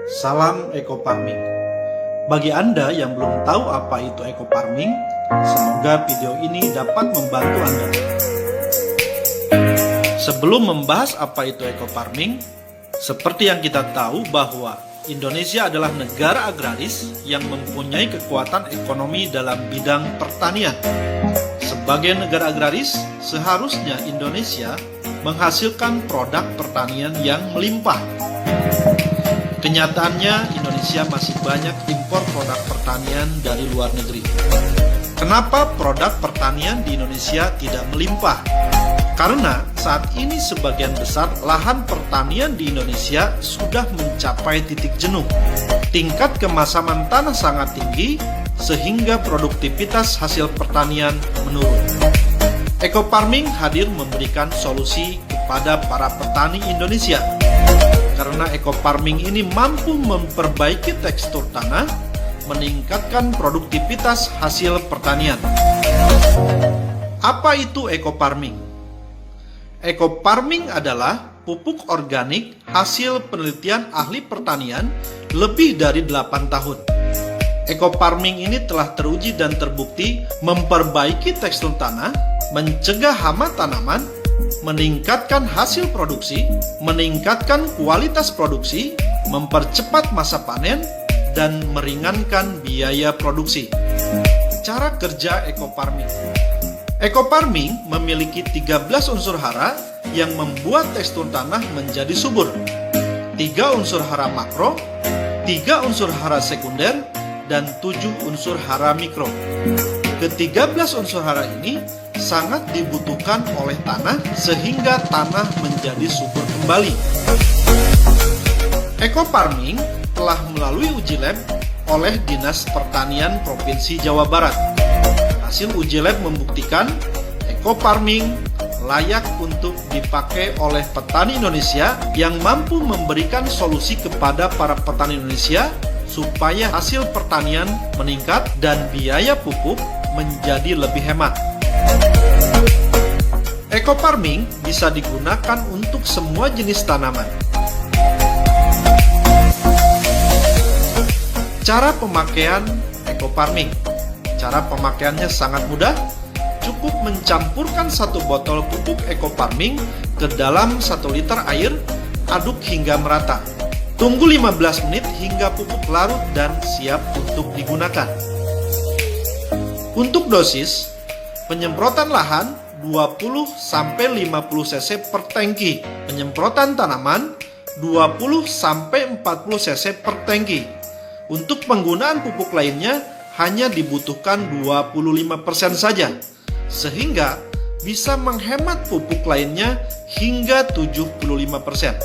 Salam Eco Farming. Bagi Anda yang belum tahu apa itu Eco Farming, semoga video ini dapat membantu Anda. Sebelum membahas apa itu Eco Farming, seperti yang kita tahu bahwa Indonesia adalah negara agraris yang mempunyai kekuatan ekonomi dalam bidang pertanian. Sebagai negara agraris, seharusnya Indonesia menghasilkan produk pertanian yang melimpah. Kenyataannya, Indonesia masih banyak impor produk pertanian dari luar negeri. Kenapa produk pertanian di Indonesia tidak melimpah? Karena saat ini sebagian besar lahan pertanian di Indonesia sudah mencapai titik jenuh. Tingkat kemasaman tanah sangat tinggi, sehingga produktivitas hasil pertanian menurun. Eco Farming hadir memberikan solusi kepada para petani Indonesia. Karena Eco Farming ini mampu memperbaiki tekstur tanah, meningkatkan produktivitas hasil pertanian. Apa itu Eco Farming? Eco Farming adalah pupuk organik hasil penelitian ahli pertanian lebih dari 8 tahun. Eco Farming ini telah teruji dan terbukti memperbaiki tekstur tanah, mencegah hama tanaman, meningkatkan hasil produksi, meningkatkan kualitas produksi, mempercepat masa panen, dan meringankan biaya produksi. Cara kerja Eco Farming. Eco Farming memiliki 13 unsur hara yang membuat tekstur tanah menjadi subur. 3 unsur hara makro, 3 unsur hara sekunder, dan 7 unsur hara mikro. Ke-13 unsur hara ini sangat dibutuhkan oleh tanah sehingga tanah menjadi subur kembali. Eco Farming telah melalui uji lab oleh Dinas Pertanian Provinsi Jawa Barat. Hasil uji lab membuktikan Eco Farming layak untuk dipakai oleh petani Indonesia yang mampu memberikan solusi kepada para petani Indonesia supaya hasil pertanian meningkat dan biaya pupuk menjadi lebih hemat. Eco Farming bisa digunakan untuk semua jenis tanaman. Cara pemakaian Eco Farming. Cara pemakaiannya sangat mudah. Cukup mencampurkan 1 botol pupuk Eco Farming ke dalam 1 liter air, aduk hingga merata. Tunggu 15 menit hingga pupuk larut dan siap untuk digunakan. Untuk dosis, penyemprotan lahan 20-50 cc per tangki, penyemprotan tanaman 20-40 cc per tangki. Untuk penggunaan pupuk lainnya hanya dibutuhkan 25% saja, sehingga bisa menghemat pupuk lainnya hingga 75%.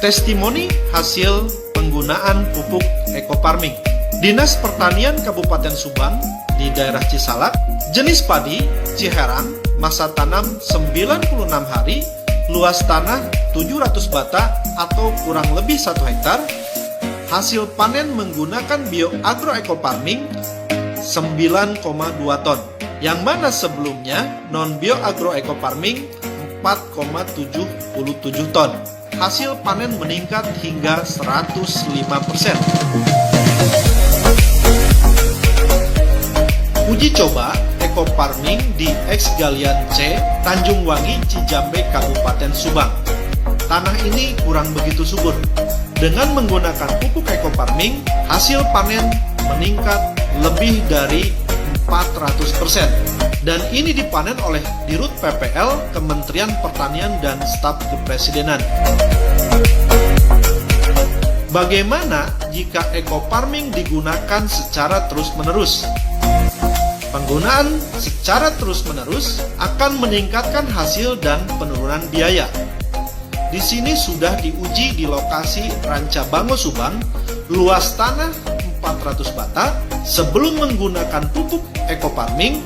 Testimoni hasil penggunaan pupuk Eco Farming. Dinas Pertanian Kabupaten Subang di daerah Cisalak, jenis padi Ciherang, masa tanam 96 hari, luas tanah 700 bata atau kurang lebih 1 hektar, hasil panen menggunakan BioAgro Eco Farming 9,2 ton, yang mana sebelumnya non BioAgro Eco Farming 4,77 ton. Hasil panen meningkat hingga 105%. Uji coba Eco Farming di X Galian C, Tanjung Wangi, Cijambe, Kabupaten Subang. Tanah ini kurang begitu subur. Dengan menggunakan pupuk Eco Farming, hasil panen meningkat lebih dari 400%. Dan ini dipanen oleh Dirut PPL, Kementerian Pertanian dan Staf Kepresidenan. Bagaimana jika Eco Farming digunakan secara terus-menerus? Penggunaan secara terus-menerus akan meningkatkan hasil dan penurunan biaya. Di sini sudah diuji di lokasi Rancabango Subang, luas tanah 400 bata. Sebelum menggunakan pupuk Eco Farming,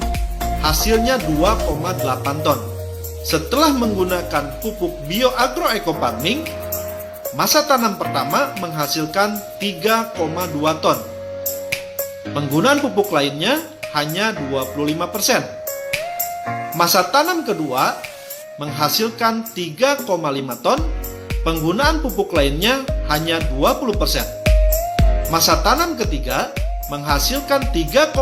hasilnya 2,8 ton. Setelah menggunakan pupuk BioAgro Eco Farming, masa tanam pertama menghasilkan 3,2 ton. Penggunaan pupuk lainnya hanya 25%. Masa tanam kedua menghasilkan 3,5 ton Penggunaan pupuk lainnya hanya 20%. Masa tanam ketiga menghasilkan 3,8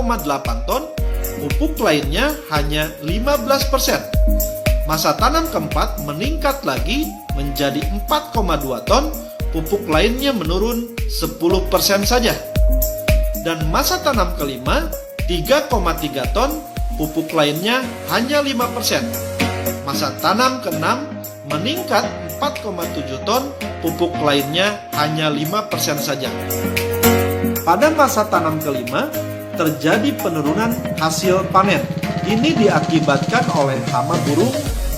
ton, pupuk lainnya hanya 15%. Masa tanam keempat meningkat lagi menjadi 4,2 ton, pupuk lainnya menurun 10% saja. Dan masa tanam kelima 3,3 ton, pupuk lainnya hanya 5%. Masa tanam keenam meningkat 4,7 ton, pupuk lainnya hanya 5% saja. Pada masa tanam kelima, terjadi penurunan hasil panen. Ini diakibatkan oleh hama burung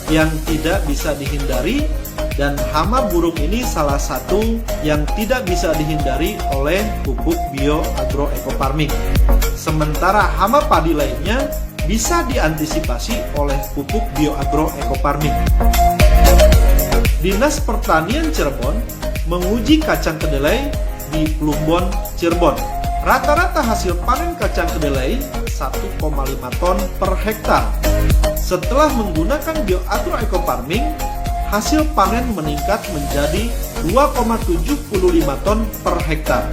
yang tidak bisa dihindari, dan hama burung ini salah satu yang tidak bisa dihindari oleh pupuk bioagroecofarming. Sementara hama padi lainnya bisa diantisipasi oleh pupuk bioagroecofarming. Dinas Pertanian Cirebon menguji kacang kedelai di Plumbon, Cirebon. Rata-rata hasil panen kacang kedelai 1,5 ton per hektar. Setelah menggunakan bioagroecofarming, hasil panen meningkat menjadi 2,75 ton per hektar.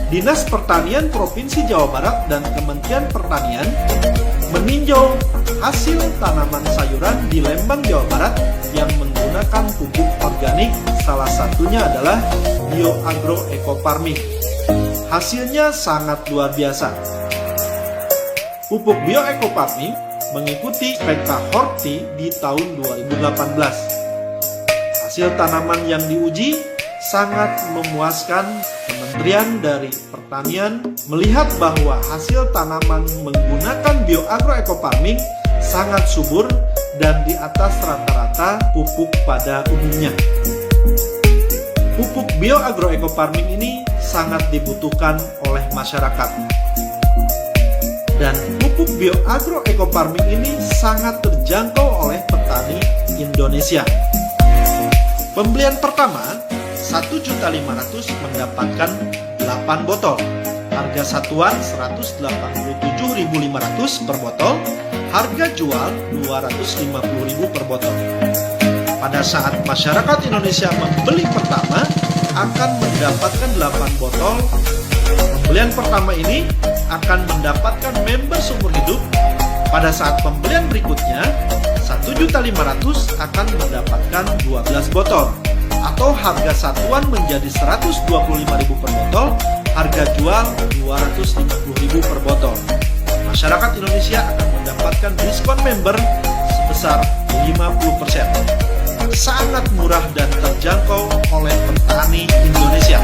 Dinas Pertanian Provinsi Jawa Barat dan Kementerian Pertanian meninjau hasil tanaman sayuran di Lembang, Jawa Barat yang menggunakan pupuk organik, salah satunya adalah bioagroecofarming. Hasilnya sangat luar biasa. Pupuk bioecofarming mengikuti PK Horti di tahun 2018. Hasil tanaman yang diuji sangat memuaskan. Kementerian dari Pertanian melihat bahwa hasil tanaman menggunakan bioagroecofarming sangat subur dan di atas rata-rata pupuk pada umumnya. Pupuk bioagroecofarming ini sangat dibutuhkan oleh masyarakat. Dan pupuk bioagroecofarming ini sangat terjangkau oleh petani Indonesia. Pembelian pertama 1.500.000 mendapatkan 8 botol. Harga satuan 187.500 per botol. Harga jual 250.000 per botol. Pada saat masyarakat Indonesia membeli pertama akan mendapatkan 8 botol. Pembelian pertama ini akan mendapatkan member seumur hidup. Pada saat pembelian berikutnya 1.500.000 akan mendapatkan 12 botol. Atau harga satuan menjadi 125.000 per botol, harga jual 250.000 per botol. Masyarakat Indonesia akan mendapatkan diskon member sebesar 50%. Sangat murah dan terjangkau oleh petani Indonesia.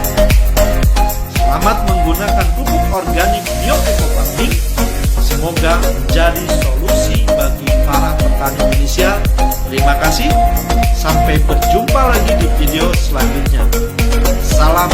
Selamat menggunakan pupuk organik bioecofarming. Semoga menjadi solusi bagi para petani Indonesia. Terima kasih. Sampai berjumpa lagi di video selanjutnya. Salam